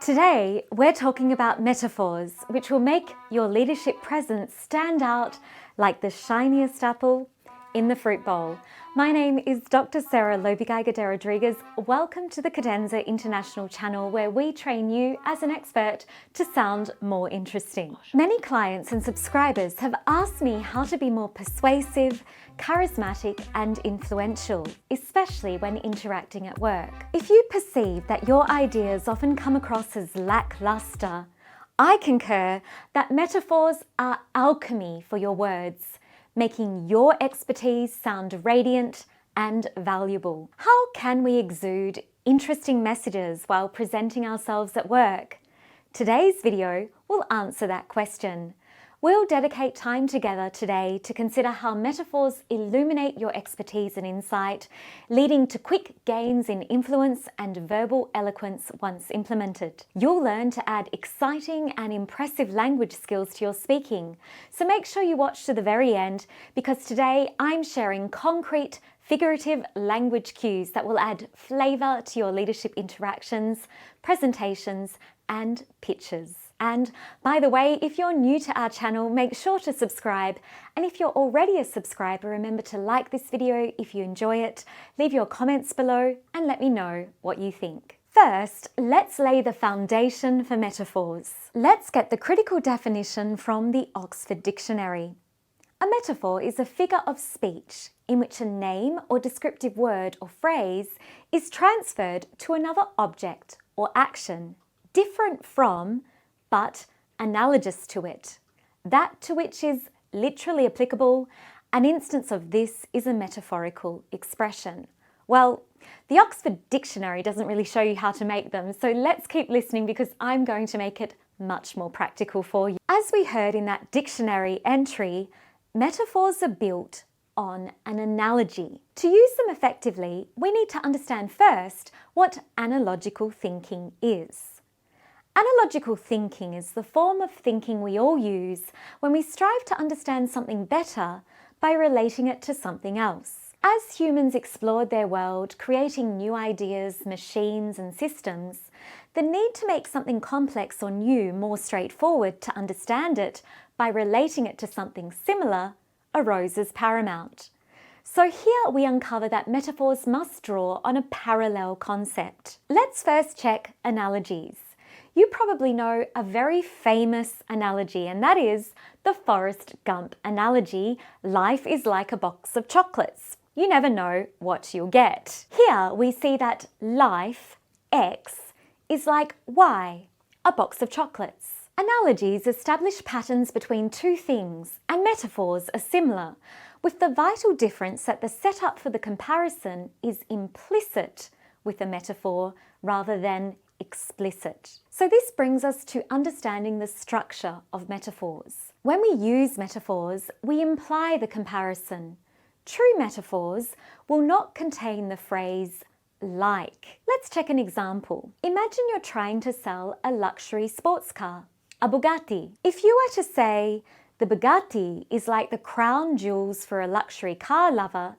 Today, we're talking about metaphors, which will make your leadership presence stand out like the shiniest apple in the fruit bowl. My name is Dr. Sarah Lobigaiga de Rodriguez. Welcome to the Cadenza International channel, where we train you as an expert to sound more interesting. Many clients and subscribers have asked me how to be more persuasive, charismatic and influential, especially when interacting at work. If you perceive that your ideas often come across as lackluster, I concur that metaphors are alchemy for your words, making your expertise sound radiant and valuable. How can we exude interesting messages while presenting ourselves at work? Today's video will answer that question. We'll dedicate time together today to consider how metaphors illuminate your expertise and insight, leading to quick gains in influence and verbal eloquence once implemented. You'll learn to add exciting and impressive language skills to your speaking, so make sure you watch to the very end, because today I'm sharing concrete, figurative language cues that will add flavour to your leadership interactions, presentations and pitches. And by the way, if you're new to our channel, make sure to subscribe. And if you're already a subscriber, remember to like this video if you enjoy it, leave your comments below and let me know what you think. First, let's lay the foundation for metaphors. Let's get the critical definition from the Oxford Dictionary. A metaphor is a figure of speech in which a name or descriptive word or phrase is transferred to another object or action, different from but analogous to it, that to which is literally applicable. An instance of this is a metaphorical expression. Well, the Oxford Dictionary doesn't really show you how to make them, so let's keep listening because I'm going to make it much more practical for you. As we heard in that dictionary entry, metaphors are built on an analogy. To use them effectively, we need to understand first what analogical thinking is. Analogical thinking is the form of thinking we all use when we strive to understand something better by relating it to something else. As humans explored their world, creating new ideas, machines and systems, the need to make something complex or new more straightforward to understand it by relating it to something similar arose as paramount. So here we uncover that metaphors must draw on a parallel concept. Let's first check analogies. You probably know a very famous analogy, and that is the Forrest Gump analogy, life is like a box of chocolates. You never know what you'll get. Here we see that life, X, is like Y, a box of chocolates. Analogies establish patterns between two things, and metaphors are similar, with the vital difference that the setup for the comparison is implicit with a metaphor rather than explicit. So this brings us to understanding the structure of metaphors. When we use metaphors, we imply the comparison. True metaphors will not contain the phrase like. Let's check an example. Imagine you're trying to sell a luxury sports car, a Bugatti. If you were to say, the Bugatti is like the crown jewels for a luxury car lover,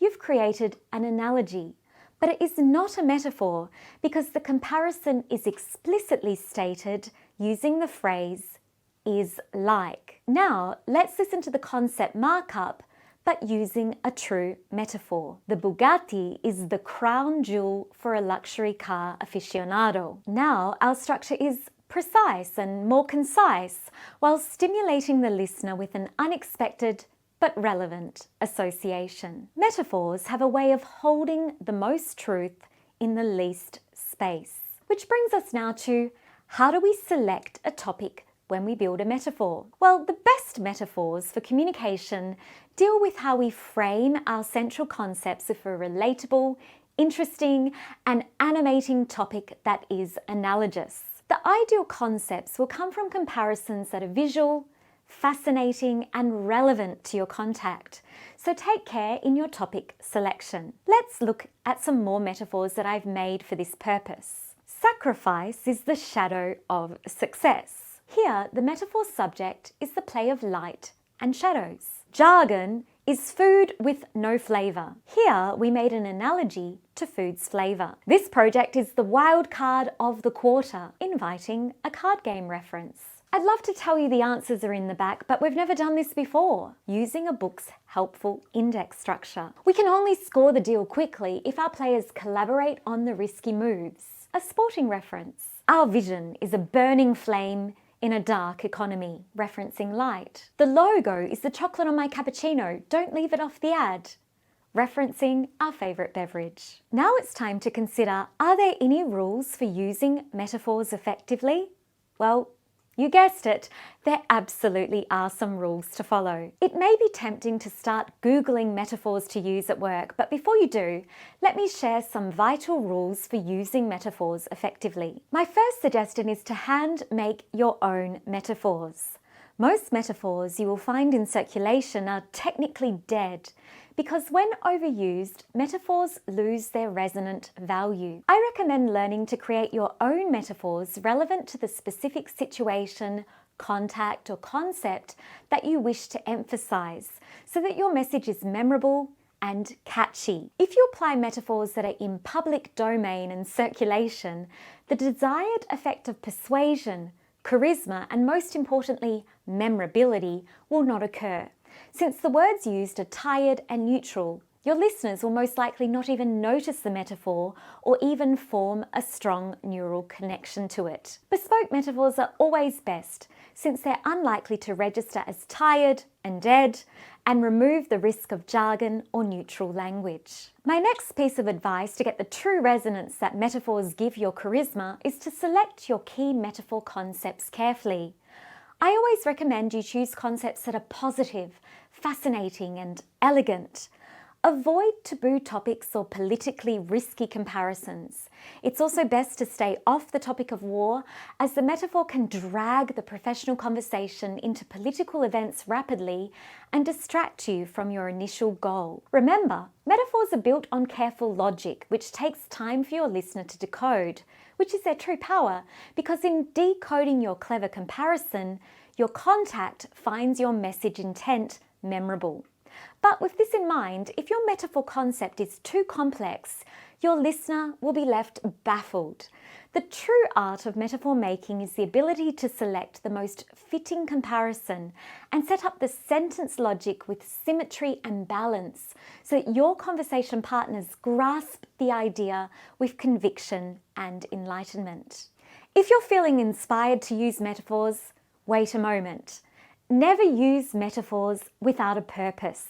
you've created an analogy. But it is not a metaphor because the comparison is explicitly stated using the phrase is like. Now, let's listen to the concept markup, but using a true metaphor. The Bugatti is the crown jewel for a luxury car aficionado. Now, our structure is precise and more concise, while stimulating the listener with an unexpected but relevant association. Metaphors have a way of holding the most truth in the least space. Which brings us now to, how do we select a topic when we build a metaphor? Well, the best metaphors for communication deal with how we frame our central concepts of a relatable, interesting and animating topic that is analogous. The ideal concepts will come from comparisons that are visual, fascinating and relevant to your contact. So take care in your topic selection. Let's look at some more metaphors that I've made for this purpose. Sacrifice is the shadow of success. Here, the metaphor subject is the play of light and shadows. Jargon is food with no flavour. Here we made an analogy to food's flavour. This project is the wild card of the quarter, inviting a card game reference. I'd love to tell you the answers are in the back, but we've never done this before, using a book's helpful index structure. We can only score the deal quickly if our players collaborate on the risky moves. A sporting reference. Our vision is a burning flame in a dark economy, referencing light. The logo is the chocolate on my cappuccino, don't leave it off the ad, referencing our favourite beverage. Now it's time to consider, are there any rules for using metaphors effectively? Well, you guessed it, there absolutely are some rules to follow. It may be tempting to start Googling metaphors to use at work, but before you do, let me share some vital rules for using metaphors effectively. My first suggestion is to hand make your own metaphors. Most metaphors you will find in circulation are technically dead because when overused, metaphors lose their resonant value. I recommend learning to create your own metaphors relevant to the specific situation, contact, or concept that you wish to emphasize so that your message is memorable and catchy. If you apply metaphors that are in public domain and circulation, the desired effect of persuasion, charisma, and most importantly, memorability will not occur. Since the words used are tired and neutral, your listeners will most likely not even notice the metaphor or even form a strong neural connection to it. Bespoke metaphors are always best, since they're unlikely to register as tired and dead and remove the risk of jargon or neutral language. My next piece of advice to get the true resonance that metaphors give your charisma is to select your key metaphor concepts carefully. I always recommend you choose concepts that are positive, fascinating, and elegant. Avoid taboo topics or politically risky comparisons. It's also best to stay off the topic of war, as the metaphor can drag the professional conversation into political events rapidly and distract you from your initial goal. Remember, metaphors are built on careful logic, which takes time for your listener to decode, which is their true power, because in decoding your clever comparison, your contact finds your message intent memorable. But with this in mind, if your metaphor concept is too complex, your listener will be left baffled. The true art of metaphor making is the ability to select the most fitting comparison and set up the sentence logic with symmetry and balance so that your conversation partners grasp the idea with conviction and enlightenment. If you're feeling inspired to use metaphors, wait a moment. Never use metaphors without a purpose.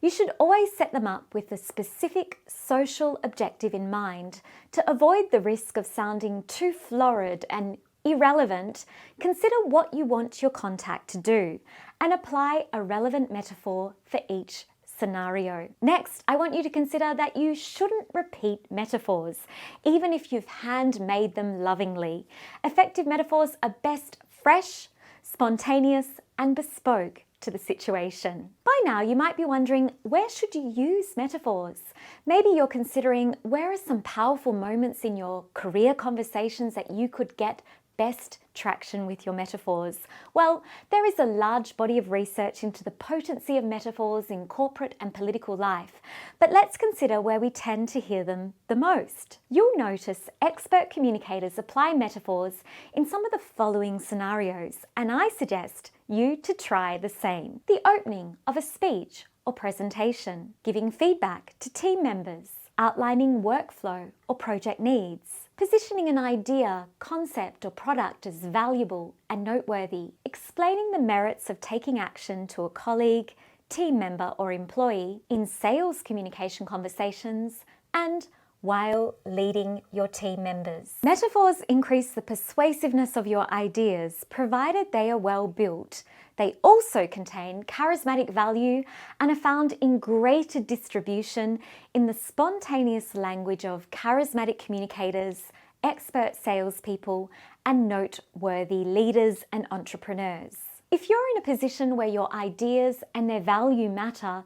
You should always set them up with a specific social objective in mind. To avoid the risk of sounding too florid and irrelevant, consider what you want your contact to do and apply a relevant metaphor for each scenario. Next, I want you to consider that you shouldn't repeat metaphors, even if you've handmade them lovingly. Effective metaphors are best fresh, spontaneous, and bespoke to the situation. By now, you might be wondering, where should you use metaphors? Maybe you're considering, where are some powerful moments in your career conversations that you could get best traction with your metaphors? Well, there is a large body of research into the potency of metaphors in corporate and political life, but let's consider where we tend to hear them the most. You'll notice expert communicators apply metaphors in some of the following scenarios, and I suggest you to try the same. The opening of a speech or presentation, giving feedback to team members, outlining workflow or project needs, positioning an idea, concept, or product as valuable and noteworthy, explaining the merits of taking action to a colleague, team member, or employee in sales communication conversations, and while leading your team members. Metaphors increase the persuasiveness of your ideas, provided they are well built. They also contain charismatic value and are found in greater distribution in the spontaneous language of charismatic communicators, expert salespeople, and noteworthy leaders and entrepreneurs. If you're in a position where your ideas and their value matter,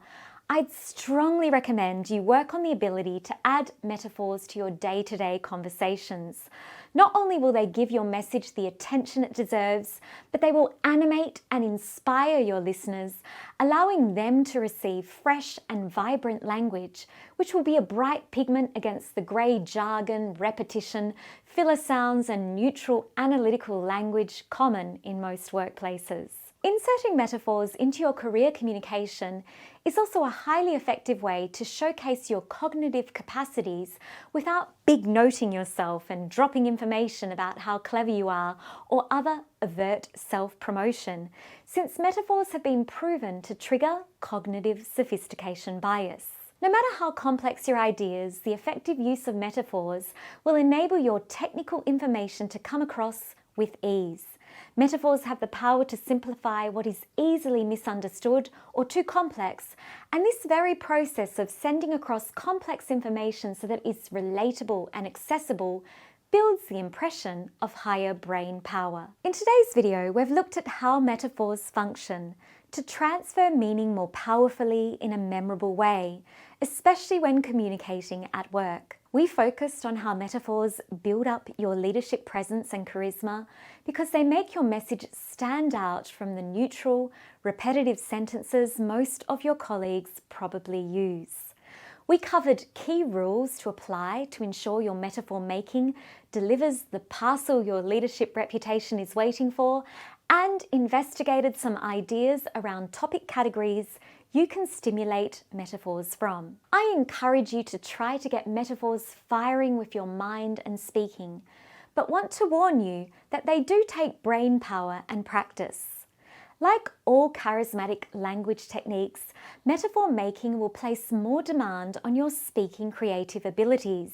I'd strongly recommend you work on the ability to add metaphors to your day-to-day conversations. Not only will they give your message the attention it deserves, but they will animate and inspire your listeners, allowing them to receive fresh and vibrant language, which will be a bright pigment against the grey jargon, repetition, filler sounds, and neutral analytical language common in most workplaces. Inserting metaphors into your career communication is also a highly effective way to showcase your cognitive capacities without big noting yourself and dropping information about how clever you are or other overt self-promotion, since metaphors have been proven to trigger cognitive sophistication bias. No matter how complex your ideas, the effective use of metaphors will enable your technical information to come across with ease. Metaphors have the power to simplify what is easily misunderstood or too complex, and this very process of sending across complex information so that it's relatable and accessible builds the impression of higher brain power. In today's video, we've looked at how metaphors function to transfer meaning more powerfully in a memorable way, especially when communicating at work. We focused on how metaphors build up your leadership presence and charisma because they make your message stand out from the neutral, repetitive sentences most of your colleagues probably use. We covered key rules to apply to ensure your metaphor making delivers the parcel your leadership reputation is waiting for, and investigated some ideas around topic categories you can stimulate metaphors from. I encourage you to try to get metaphors firing with your mind and speaking, but want to warn you that they do take brain power and practice. Like all charismatic language techniques, metaphor making will place more demand on your speaking creative abilities.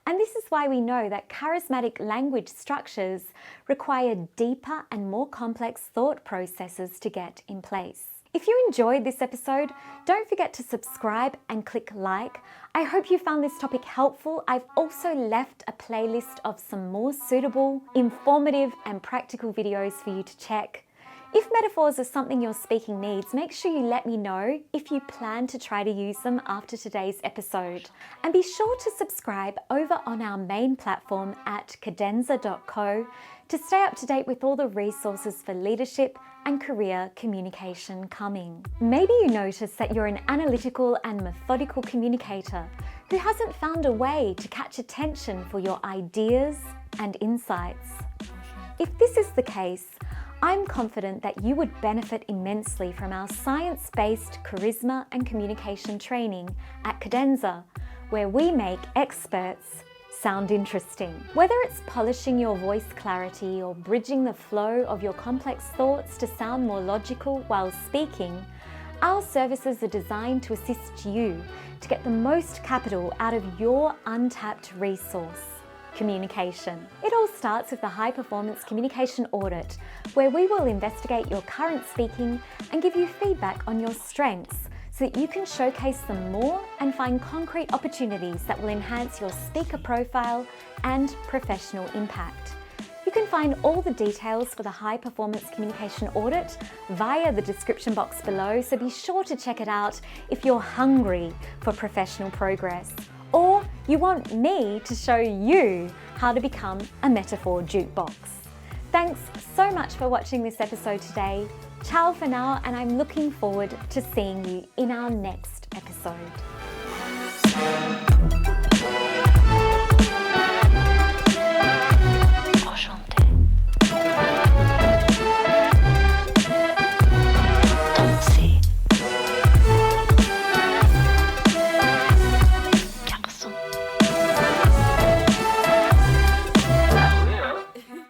And this is why we know that charismatic language structures require deeper and more complex thought processes to get in place. If you enjoyed this episode, don't forget to subscribe and click like. I hope you found this topic helpful. I've also left a playlist of some more suitable, informative, and practical videos for you to check. If metaphors are something your speaking needs, make sure you let me know if you plan to try to use them after today's episode. And be sure to subscribe over on our main platform at cadenza.co to stay up to date with all the resources for leadership and career communication coming. Maybe you notice that you're an analytical and methodical communicator who hasn't found a way to catch attention for your ideas and insights. If this is the case, I'm confident that you would benefit immensely from our science-based charisma and communication training at Cadenza, where we make experts sound interesting. Whether it's polishing your voice clarity or bridging the flow of your complex thoughts to sound more logical while speaking, our services are designed to assist you to get the most capital out of your untapped resource, communication. It all starts with the High Performance Communication Audit, where we will investigate your current speaking and give you feedback on your strengths so that you can showcase them more and find concrete opportunities that will enhance your speaker profile and professional impact. You can find all the details for the High Performance Communication Audit via the description box below, so be sure to check it out if you're hungry for professional progress, or you want me to show you how to become a metaphor jukebox. Thanks so much for watching this episode today. Ciao for now, and I'm looking forward to seeing you in our next episode.